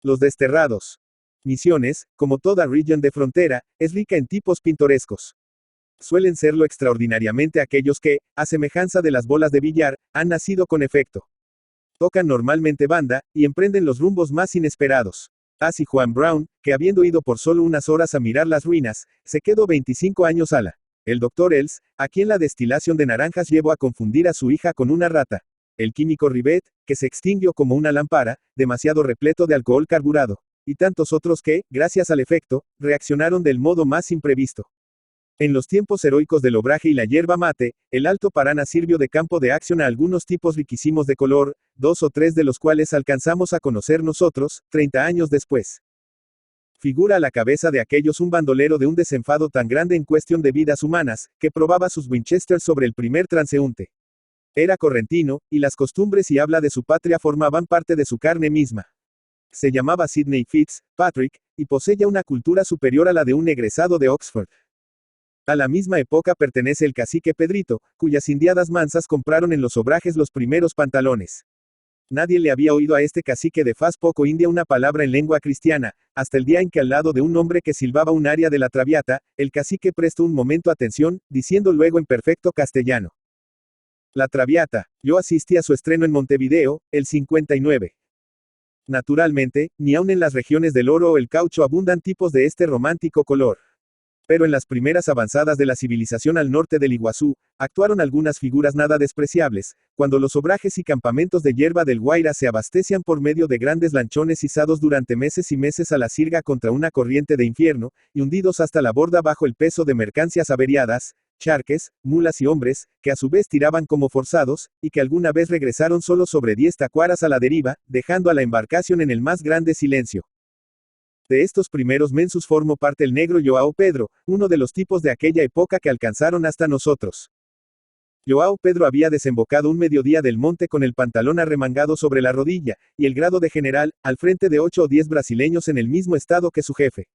Los desterrados. Misiones, como toda región de frontera, es rica en tipos pintorescos. Suelen serlo extraordinariamente aquellos que, a semejanza de las bolas de billar, han nacido con efecto. Tocan normalmente banda, y emprenden los rumbos más inesperados. Así Juan Brown, que habiendo ido por solo unas horas a mirar las ruinas, se quedó 25 años ala. El Dr. Els, a quien la destilación de naranjas llevó a confundir a su hija con una rata. El químico Rivet, que se extinguió como una lámpara, demasiado repleto de alcohol carburado. Y tantos otros que, gracias al efecto, reaccionaron del modo más imprevisto. En los tiempos heroicos del obraje y la yerba mate, el Alto Paraná sirvió de campo de acción a algunos tipos riquísimos de color, 2 o 3 de los cuales alcanzamos a conocer nosotros, 30 años después. Figura a la cabeza de aquellos un bandolero de un desenfado tan grande en cuestión de vidas humanas, que probaba sus Winchester sobre el primer transeúnte. Era correntino, y las costumbres y habla de su patria formaban parte de su carne misma. Se llamaba Sidney Fitzpatrick, y poseía una cultura superior a la de un egresado de Oxford. A la misma época pertenece el cacique Pedrito, cuyas indiadas mansas compraron en los obrajes los primeros pantalones. Nadie le había oído a este cacique de faz poco india una palabra en lengua cristiana, hasta el día en que al lado de un hombre que silbaba un aria de la Traviata, el cacique prestó un momento atención, diciendo luego en perfecto castellano: La Traviata. Yo asistí a su estreno en Montevideo, el 59. Naturalmente, ni aun en las regiones del oro o el caucho abundan tipos de este romántico color. Pero en las primeras avanzadas de la civilización al norte del Iguazú, actuaron algunas figuras nada despreciables, cuando los obrajes y campamentos de hierba del Guaira se abastecían por medio de grandes lanchones izados durante meses y meses a la sirga contra una corriente de infierno, y hundidos hasta la borda bajo el peso de mercancías averiadas, charques, mulas y hombres, que a su vez tiraban como forzados, y que alguna vez regresaron solo sobre 10 tacuaras a la deriva, dejando a la embarcación en el más grande silencio. De estos primeros mensus formó parte el negro Joao Pedro, uno de los tipos de aquella época que alcanzaron hasta nosotros. Joao Pedro había desembocado un mediodía del monte con el pantalón arremangado sobre la rodilla, y el grado de general, al frente de 8 o 10 brasileños en el mismo estado que su jefe.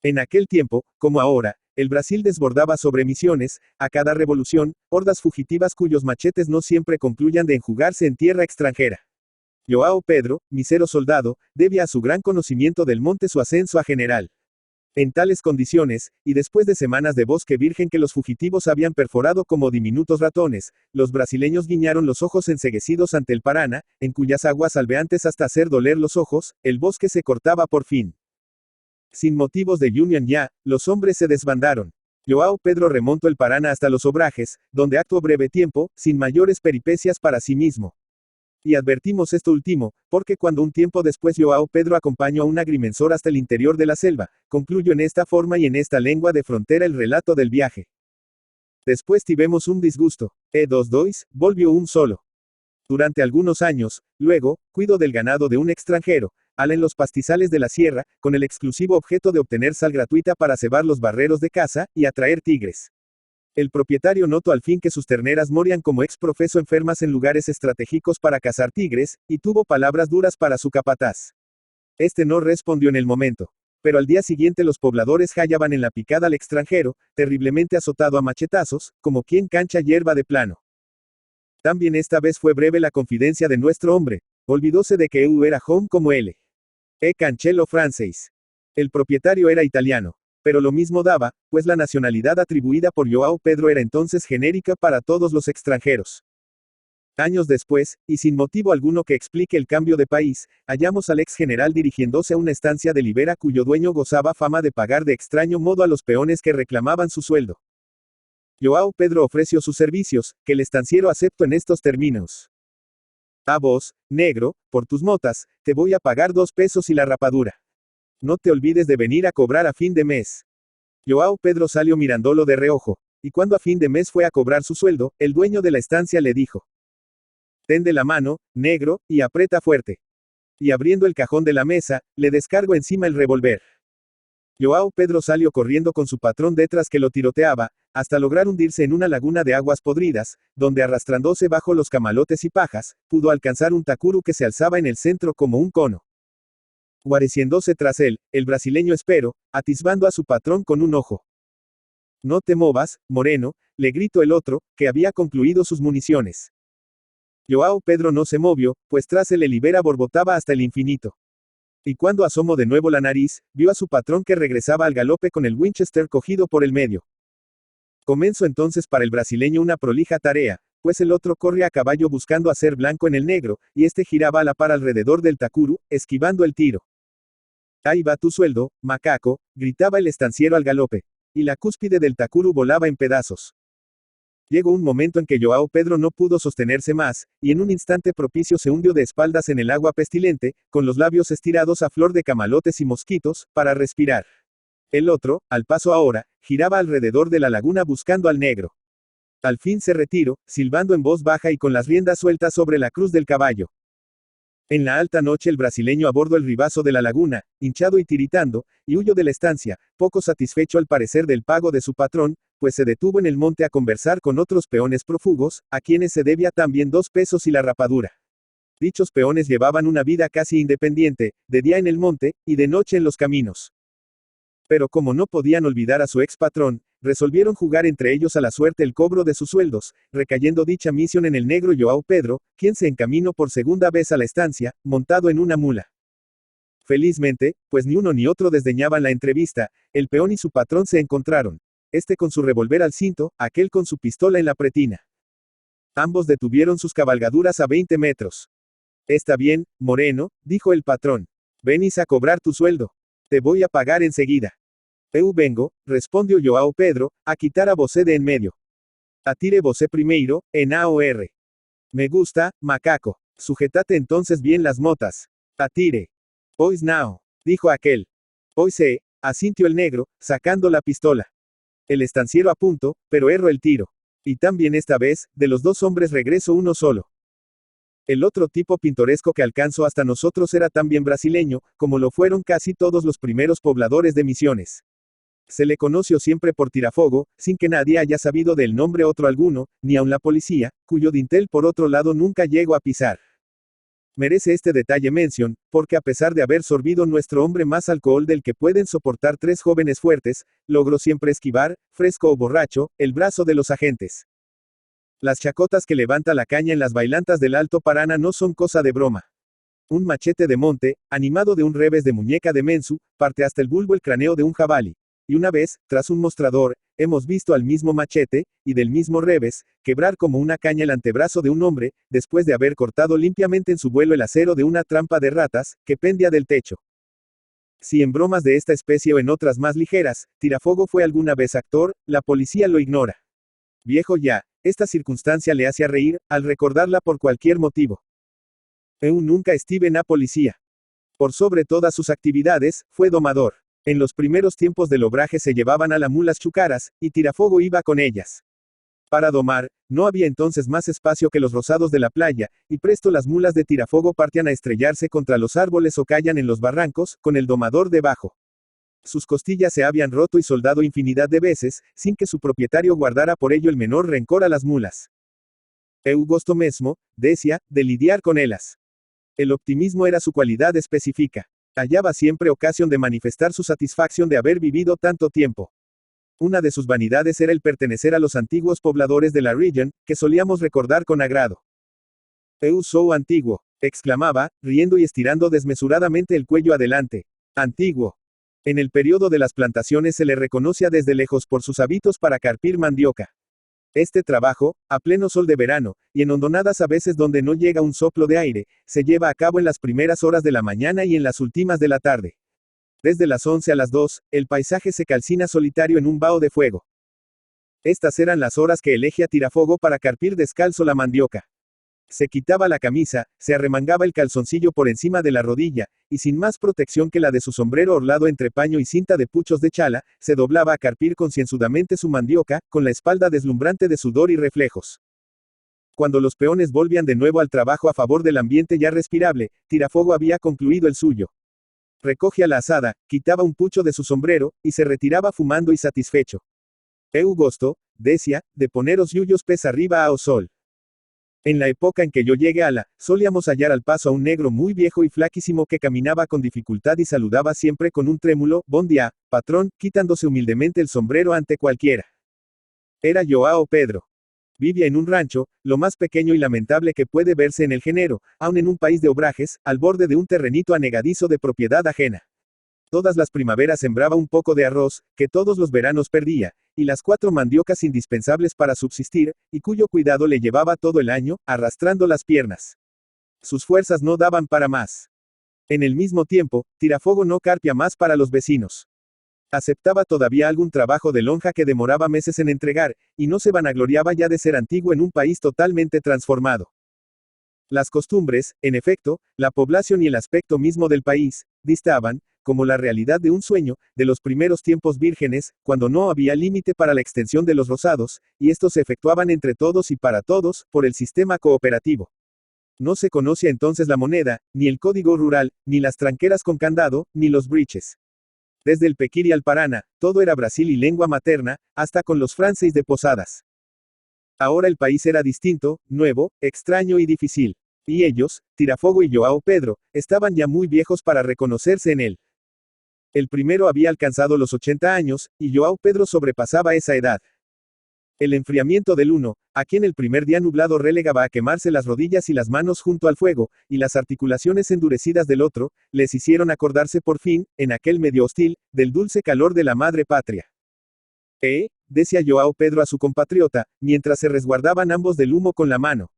En aquel tiempo, como ahora, el Brasil desbordaba sobre Misiones, a cada revolución, hordas fugitivas cuyos machetes no siempre concluyan de enjugarse en tierra extranjera. Joao Pedro, misero soldado, debía a su gran conocimiento del monte su ascenso a general. En tales condiciones, y después de semanas de bosque virgen que los fugitivos habían perforado como diminutos ratones, los brasileños guiñaron los ojos enceguecidos ante el Paraná, en cuyas aguas albeantes hasta hacer doler los ojos, el bosque se cortaba por fin. Sin motivos de Union ya, los hombres se desbandaron. Joao Pedro remontó el Paraná hasta los obrajes, donde actuó breve tiempo, sin mayores peripecias para sí mismo. Y advertimos esto último, porque cuando un tiempo después Joao Pedro acompañó a un agrimensor hasta el interior de la selva, concluyó en esta forma y en esta lengua de frontera el relato del viaje. Después tivemos un disgusto. E2 volvió un solo. Durante algunos años, luego, cuido del ganado de un extranjero, ala en los pastizales de la sierra, con el exclusivo objeto de obtener sal gratuita para cebar los barreros de caza, y atraer tigres. El propietario notó al fin que sus terneras morían como exprofeso enfermas en lugares estratégicos para cazar tigres, y tuvo palabras duras para su capataz. Este no respondió en el momento. Pero al día siguiente los pobladores hallaban en la picada al extranjero, terriblemente azotado a machetazos, como quien cancha hierba de plano. También esta vez fue breve la confidencia de nuestro hombre. Olvidóse de que eu era home como él. Cancello francés. El propietario era italiano. Pero lo mismo daba, pues la nacionalidad atribuida por Joao Pedro era entonces genérica para todos los extranjeros. Años después, y sin motivo alguno que explique el cambio de país, hallamos al ex general dirigiéndose a una estancia de Libera cuyo dueño gozaba fama de pagar de extraño modo a los peones que reclamaban su sueldo. Joao Pedro ofreció sus servicios, que el estanciero aceptó en estos términos: a vos, negro, por tus motas, te voy a pagar 2 pesos y la rapadura. No te olvides de venir a cobrar a fin de mes. Joao Pedro salió mirándolo de reojo, y cuando a fin de mes fue a cobrar su sueldo, el dueño de la estancia le dijo: Tende la mano, negro, y aprieta fuerte. Y abriendo el cajón de la mesa, le descargó encima el revólver. Joao Pedro salió corriendo con su patrón detrás que lo tiroteaba, hasta lograr hundirse en una laguna de aguas podridas, donde arrastrándose bajo los camalotes y pajas, pudo alcanzar un tacuru que se alzaba en el centro como un cono. Guareciéndose tras él, el brasileño esperó, atisbando a su patrón con un ojo. No te movas, moreno, le gritó el otro, que había concluido sus municiones. Joao Pedro no se movió, pues tras él el Libera borbotaba hasta el infinito. Y cuando asomó de nuevo la nariz, vio a su patrón que regresaba al galope con el Winchester cogido por el medio. Comenzó entonces para el brasileño una prolija tarea, pues el otro corre a caballo buscando hacer blanco en el negro, y este giraba a la par alrededor del Takuru, esquivando el tiro. Ahí va tu sueldo, macaco, gritaba el estanciero al galope. Y la cúspide del Takuru volaba en pedazos. Llegó un momento en que Joao Pedro no pudo sostenerse más, y en un instante propicio se hundió de espaldas en el agua pestilente, con los labios estirados a flor de camalotes y mosquitos, para respirar. El otro, al paso ahora, giraba alrededor de la laguna buscando al negro. Al fin se retiró, silbando en voz baja y con las riendas sueltas sobre la cruz del caballo. En la alta noche el brasileño abordó el ribazo de la laguna, hinchado y tiritando, y huyó de la estancia, poco satisfecho al parecer del pago de su patrón, pues se detuvo en el monte a conversar con otros peones prófugos, a quienes se debía también 2 pesos y la rapadura. Dichos peones llevaban una vida casi independiente, de día en el monte, y de noche en los caminos. Pero como no podían olvidar a su ex patrón, resolvieron jugar entre ellos a la suerte el cobro de sus sueldos, recayendo dicha misión en el negro Joao Pedro, quien se encaminó por segunda vez a la estancia, montado en una mula. Felizmente, pues ni uno ni otro desdeñaban la entrevista, el peón y su patrón se encontraron. Este con su revólver al cinto, aquel con su pistola en la pretina. Ambos detuvieron sus cabalgaduras a 20 metros. Está bien, Moreno, dijo el patrón. Venís a cobrar tu sueldo. Te voy a pagar enseguida. Eu vengo, respondió Joao Pedro, a quitar a você de en medio. Atire você primeiro, en AOR. Me gusta, macaco. Sujetate entonces bien las motas. Atire. Pois now, dijo aquel. Pois asintió el negro, sacando la pistola. El estanciero a punto, pero erró el tiro. Y también esta vez, de los 2 hombres regresó uno solo. El otro tipo pintoresco que alcanzó hasta nosotros era también brasileño, como lo fueron casi todos los primeros pobladores de Misiones. Se le conoció siempre por Tirafogo, sin que nadie haya sabido del nombre otro alguno, ni aun la policía, cuyo dintel por otro lado nunca llegó a pisar. Merece este detalle mención, porque a pesar de haber sorbido nuestro hombre más alcohol del que pueden soportar 3 jóvenes fuertes, logró siempre esquivar, fresco o borracho, el brazo de los agentes. Las chacotas que levanta la caña en las bailantas del Alto Paraná no son cosa de broma. Un machete de monte, animado de un revés de muñeca de mensu, parte hasta el bulbo el cráneo de un jabalí. Y una vez, tras un mostrador, hemos visto al mismo machete, y del mismo revés, quebrar como una caña el antebrazo de un hombre, después de haber cortado limpiamente en su vuelo el acero de una trampa de ratas, que pendía del techo. Si en bromas de esta especie o en otras más ligeras, Tirafogo fue alguna vez actor, la policía lo ignora. Viejo ya, esta circunstancia le hacía reír, al recordarla por cualquier motivo. Eu nunca estuve na policía. Por sobre todas sus actividades, fue domador. En los primeros tiempos del obraje se llevaban a la mulas chucaras, y Tirafogo iba con ellas. Para domar, no había entonces más espacio que los rozados de la playa, y presto las mulas de Tirafogo partían a estrellarse contra los árboles o caían en los barrancos, con el domador debajo. Sus costillas se habían roto y soldado infinidad de veces, sin que su propietario guardara por ello el menor rencor a las mulas. Eu gosto mesmo, decía, de lidiar con ellas. El optimismo era su cualidad específica. Hallaba siempre ocasión de manifestar su satisfacción de haber vivido tanto tiempo. Una de sus vanidades era el pertenecer a los antiguos pobladores de la región, que solíamos recordar con agrado. Eu sou antiguo, exclamaba, riendo y estirando desmesuradamente el cuello adelante. Antiguo. En el periodo de las plantaciones se le reconoce desde lejos por sus hábitos para carpir mandioca. Este trabajo, a pleno sol de verano, y en hondonadas a veces donde no llega un soplo de aire, se lleva a cabo en las primeras horas de la mañana y en las últimas de la tarde. Desde las 11 a las 2, el paisaje se calcina solitario en un vaho de fuego. Estas eran las horas que elegía Tirafogo para carpir descalzo la mandioca. Se quitaba la camisa, se arremangaba el calzoncillo por encima de la rodilla, y sin más protección que la de su sombrero orlado entre paño y cinta de puchos de chala, se doblaba a carpir concienzudamente su mandioca, con la espalda deslumbrante de sudor y reflejos. Cuando los peones volvían de nuevo al trabajo a favor del ambiente ya respirable, Tirafogo había concluido el suyo. Recogía la azada, quitaba un pucho de su sombrero, y se retiraba fumando y satisfecho. Eu gosto, decía, de poner os yuyos pés arriba ao sol. En la época en que yo llegué a solíamos hallar al paso a un negro muy viejo y flaquísimo que caminaba con dificultad y saludaba siempre con un trémulo, bon dia, patrón, quitándose humildemente el sombrero ante cualquiera. Era Joao Pedro. Vivía en un rancho, lo más pequeño y lamentable que puede verse en el género, aun en un país de obrajes, al borde de un terrenito anegadizo de propiedad ajena. Todas las primaveras sembraba un poco de arroz, que todos los veranos perdía, y las 4 mandiocas indispensables para subsistir, y cuyo cuidado le llevaba todo el año, arrastrando las piernas. Sus fuerzas no daban para más. En el mismo tiempo, Tirafogo no carpía más para los vecinos. Aceptaba todavía algún trabajo de lonja que demoraba meses en entregar, y no se vanagloriaba ya de ser antiguo en un país totalmente transformado. Las costumbres, en efecto, la población y el aspecto mismo del país, distaban, como la realidad de un sueño, de los primeros tiempos vírgenes, cuando no había límite para la extensión de los rozados, y estos se efectuaban entre todos y para todos, por el sistema cooperativo. No se conocía entonces la moneda, ni el código rural, ni las tranqueras con candado, ni los briches. Desde el Pequiri al Paraná, todo era Brasil y lengua materna, hasta con los franceses de Posadas. Ahora el país era distinto, nuevo, extraño y difícil. Y ellos, Tirafogo y João Pedro, estaban ya muy viejos para reconocerse en él. El primero había alcanzado los 80 años, y João Pedro sobrepasaba esa edad. El enfriamiento del uno, a quien el primer día nublado relegaba a quemarse las rodillas y las manos junto al fuego, y las articulaciones endurecidas del otro, les hicieron acordarse por fin, en aquel medio hostil, del dulce calor de la madre patria. Decía João Pedro a su compatriota, mientras se resguardaban ambos del humo con la mano.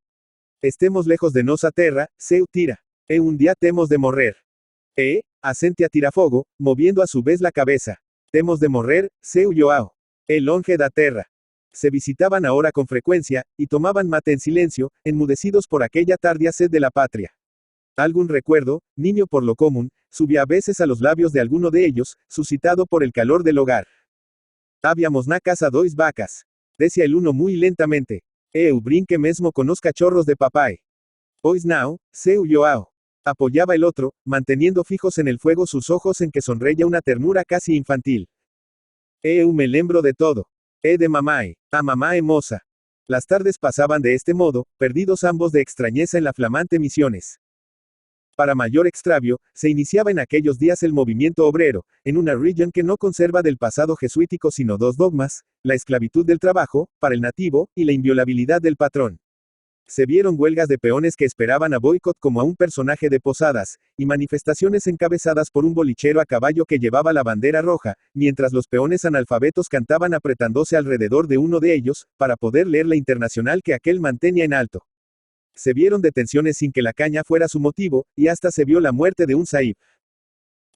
Estemos lejos de nosa terra, seu tira. Un día temos de morrer. Asentia Tirafogo, moviendo a su vez la cabeza. Temos de morrer, seu João. Longe da terra. Se visitaban ahora con frecuencia, y tomaban mate en silencio, enmudecidos por aquella tardía sed de la patria. Algún recuerdo, niño por lo común, subía a veces a los labios de alguno de ellos, suscitado por el calor del hogar. Habíamos na casa 2 vacas. Decía el uno muy lentamente. Eu brinque mesmo con os cachorros de papai. Pois não, seu João. Apoyaba el otro, manteniendo fijos en el fuego sus ojos en que sonreía una ternura casi infantil. Eu me lembro de todo. De mamai, a mamá moza. Las tardes pasaban de este modo, perdidos ambos de extrañeza en la flamante Misiones. Para mayor extravio, se iniciaba en aquellos días el movimiento obrero, en una región que no conserva del pasado jesuítico sino 2 dogmas, la esclavitud del trabajo, para el nativo, y la inviolabilidad del patrón. Se vieron huelgas de peones que esperaban a Boicot como a un personaje de Posadas, y manifestaciones encabezadas por un bolichero a caballo que llevaba la bandera roja, mientras los peones analfabetos cantaban apretándose alrededor de uno de ellos, para poder leer la internacional que aquel mantenía en alto. Se vieron detenciones sin que la caña fuera su motivo, y hasta se vio la muerte de un sahib.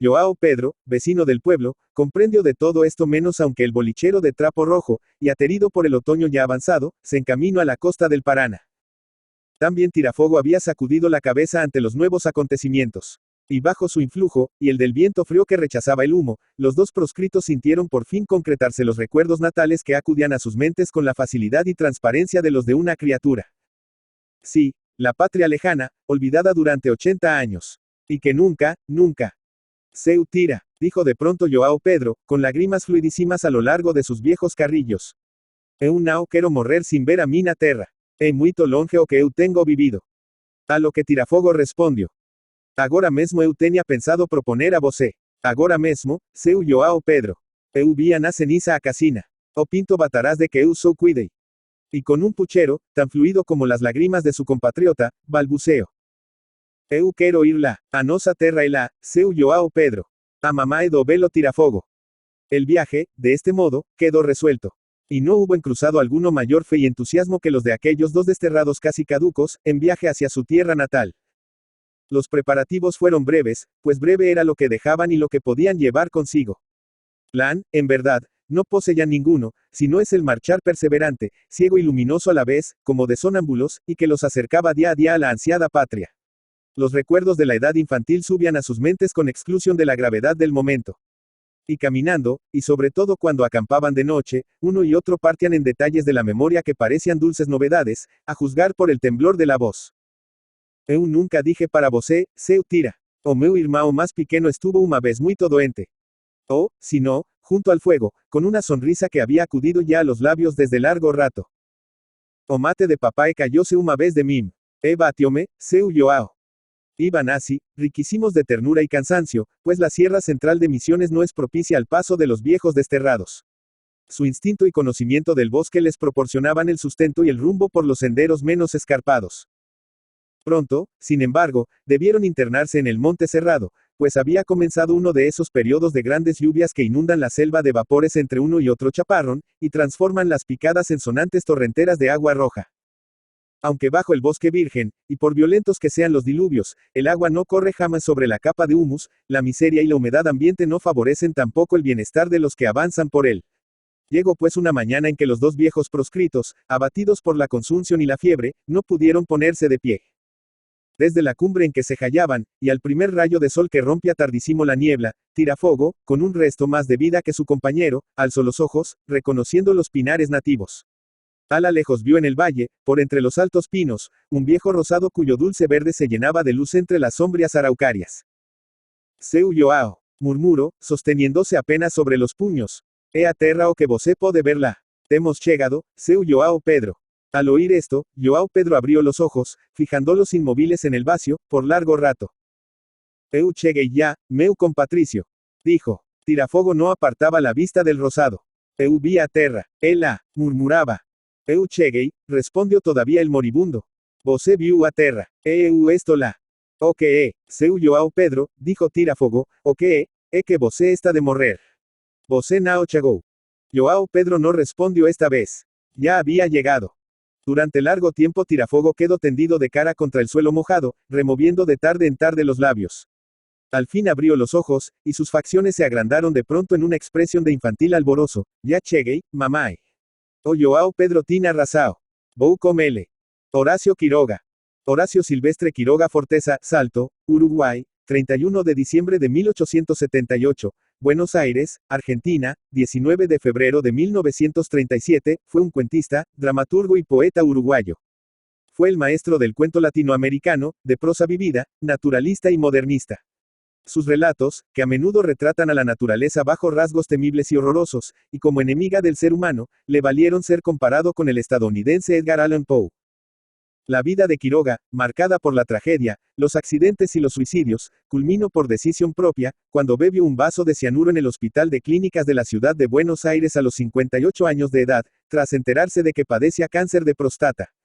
João Pedro, vecino del pueblo, comprendió de todo esto menos aunque el bolichero de trapo rojo, y aterido por el otoño ya avanzado, se encaminó a la costa del Paraná. También Tirafogo había sacudido la cabeza ante los nuevos acontecimientos. Y bajo su influjo, y el del viento frío que rechazaba el humo, los dos proscritos sintieron por fin concretarse los recuerdos natales que acudían a sus mentes con la facilidad y transparencia de los de una criatura. Sí, la patria lejana, olvidada durante 80 años. Y que nunca, nunca. Seu tira, dijo de pronto João Pedro, con lágrimas fluidísimas a lo largo de sus viejos carrillos. Eu não quero morrer sin ver a minha terra. Muito longe o que eu tengo vivido. A lo que Tirafogo respondió. Agora mesmo eu tenía pensado proponer a você. Agora mesmo, seu João Pedro. Eu via na ceniza a casina. O pinto batarás de que eu sou cuidei. Y con un puchero, tan fluido como las lágrimas de su compatriota, balbuceó. Eu quero ir lá, a nosa terra e lá, seu João Pedro. A mamá do velo Tirafogo. El viaje, de este modo, quedó resuelto. Y no hubo en cruzado alguno mayor fe y entusiasmo que los de aquellos dos desterrados casi caducos, en viaje hacia su tierra natal. Los preparativos fueron breves, pues breve era lo que dejaban y lo que podían llevar consigo. Plan, en verdad, no poseían ninguno, sino es el marchar perseverante, ciego y luminoso a la vez, como de sonámbulos, y que los acercaba día a día a la ansiada patria. Los recuerdos de la edad infantil subían a sus mentes con exclusión de la gravedad del momento. Y caminando, y sobre todo cuando acampaban de noche, uno y otro partían en detalles de la memoria que parecían dulces novedades, a juzgar por el temblor de la voz. Eu nunca dije para você, seu tira. O meu irmão más pequeño estuvo una vez muy doente. O, si no, junto al fuego, con una sonrisa que había acudido ya a los labios desde largo rato. O mate de papai cayóse una vez de mim. Batiome, seu João. Iban así, riquísimos de ternura y cansancio, pues la sierra central de Misiones no es propicia al paso de los viejos desterrados. Su instinto y conocimiento del bosque les proporcionaban el sustento y el rumbo por los senderos menos escarpados. Pronto, sin embargo, debieron internarse en el monte cerrado, pues había comenzado uno de esos periodos de grandes lluvias que inundan la selva de vapores entre uno y otro chaparrón, y transforman las picadas en sonantes torrenteras de agua roja. Aunque bajo el bosque virgen, y por violentos que sean los diluvios, el agua no corre jamás sobre la capa de humus, la miseria y la humedad ambiente no favorecen tampoco el bienestar de los que avanzan por él. Llegó pues una mañana en que los dos viejos proscritos, abatidos por la consunción y la fiebre, no pudieron ponerse de pie. Desde la cumbre en que se hallaban, y al primer rayo de sol que rompía tardísimo la niebla, Tirafogo, con un resto más de vida que su compañero, alzó los ojos, reconociendo los pinares nativos. A la lejos vio en el valle, por entre los altos pinos, un viejo rosado cuyo dulce verde se llenaba de luz entre las sombrías araucarias. Seu Joao, murmuró, sosteniéndose apenas sobre los puños. He a terra o que vosé pode verla. Temos chegado, seu Joao Pedro. Al oír esto, Joao Pedro abrió los ojos, fijándolos inmóviles en el vacío, por largo rato. Eu cheguei ya, meu compatricio. Dijo. Tirafogo no apartaba la vista del rosado. Eu vi a terra. Ela, murmuraba. Eu cheguei, respondió todavía el moribundo. Vosé viu a terra. Eu esto la. O que seu Joao Pedro, dijo Tirafogo, o que que vosé está de morrer. Vosé nao chegou. Joao Pedro no respondió esta vez. Ya había llegado. Durante largo tiempo Tirafogo quedó tendido de cara contra el suelo mojado, removiendo de tarde en tarde los labios. Al fin abrió los ojos, y sus facciones se agrandaron de pronto en una expresión de infantil alborozo. Ya cheguei, mamai. O Joao Pedro Tina Razao. Vou comele. Horacio Quiroga. Horacio Silvestre Quiroga Forteza, Salto, Uruguay, 31 de diciembre de 1878. Buenos Aires, Argentina, 19 de febrero de 1937, fue un cuentista, dramaturgo y poeta uruguayo. Fue el maestro del cuento latinoamericano, de prosa vivida, naturalista y modernista. Sus relatos, que a menudo retratan a la naturaleza bajo rasgos temibles y horrorosos, y como enemiga del ser humano, le valieron ser comparado con el estadounidense Edgar Allan Poe. La vida de Quiroga, marcada por la tragedia, los accidentes y los suicidios, culminó por decisión propia, cuando bebió un vaso de cianuro en el Hospital de Clínicas de la ciudad de Buenos Aires a los 58 años de edad, tras enterarse de que padecía cáncer de próstata.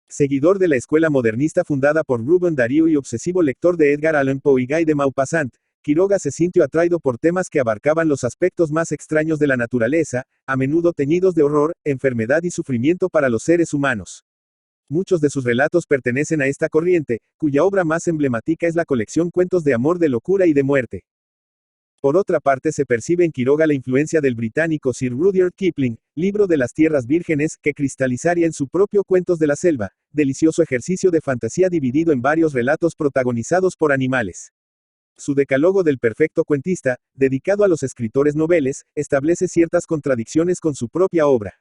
Seguidor de la escuela modernista fundada por Rubén Darío y obsesivo lector de Edgar Allan Poe y Guy de Maupassant, Quiroga se sintió atraído por temas que abarcaban los aspectos más extraños de la naturaleza, a menudo teñidos de horror, enfermedad y sufrimiento para los seres humanos. Muchos de sus relatos pertenecen a esta corriente, cuya obra más emblemática es la colección Cuentos de amor, de locura y de muerte. Por otra parte, se percibe en Quiroga la influencia del británico Sir Rudyard Kipling, Libro de las Tierras Vírgenes, que cristalizaría en su propio Cuentos de la Selva, delicioso ejercicio de fantasía dividido en varios relatos protagonizados por animales. Su Decálogo del perfecto cuentista, dedicado a los escritores noveles, establece ciertas contradicciones con su propia obra.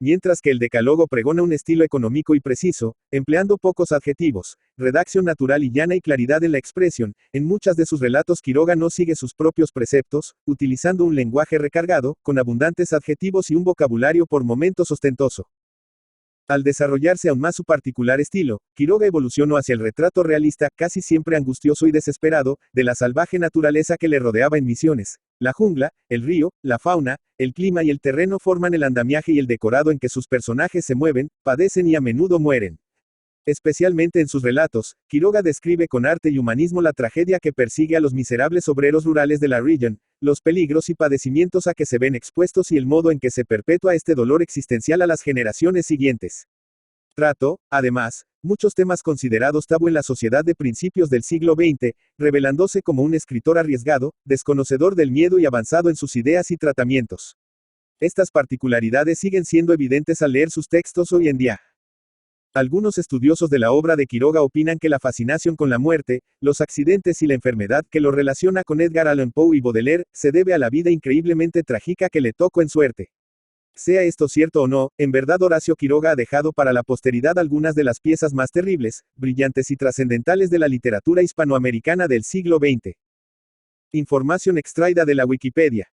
Mientras que el Decálogo pregona un estilo económico y preciso, empleando pocos adjetivos, redacción natural y llana y claridad en la expresión, en muchas de sus relatos Quiroga no sigue sus propios preceptos, utilizando un lenguaje recargado, con abundantes adjetivos y un vocabulario por momentos ostentoso. Al desarrollarse aún más su particular estilo, Quiroga evolucionó hacia el retrato realista, casi siempre angustioso y desesperado, de la salvaje naturaleza que le rodeaba en Misiones. La jungla, el río, la fauna, el clima y el terreno forman el andamiaje y el decorado en que sus personajes se mueven, padecen y a menudo mueren. Especialmente en sus relatos, Quiroga describe con arte y humanismo la tragedia que persigue a los miserables obreros rurales de la región, los peligros y padecimientos a que se ven expuestos y el modo en que se perpetúa este dolor existencial a las generaciones siguientes. Trató, además, muchos temas considerados tabú en la sociedad de principios del siglo XX, revelándose como un escritor arriesgado, desconocedor del miedo y avanzado en sus ideas y tratamientos. Estas particularidades siguen siendo evidentes al leer sus textos hoy en día. Algunos estudiosos de la obra de Quiroga opinan que la fascinación con la muerte, los accidentes y la enfermedad que lo relaciona con Edgar Allan Poe y Baudelaire, se debe a la vida increíblemente trágica que le tocó en suerte. Sea esto cierto o no, en verdad Horacio Quiroga ha dejado para la posteridad algunas de las piezas más terribles, brillantes y trascendentales de la literatura hispanoamericana del siglo XX. Información extraída de la Wikipedia.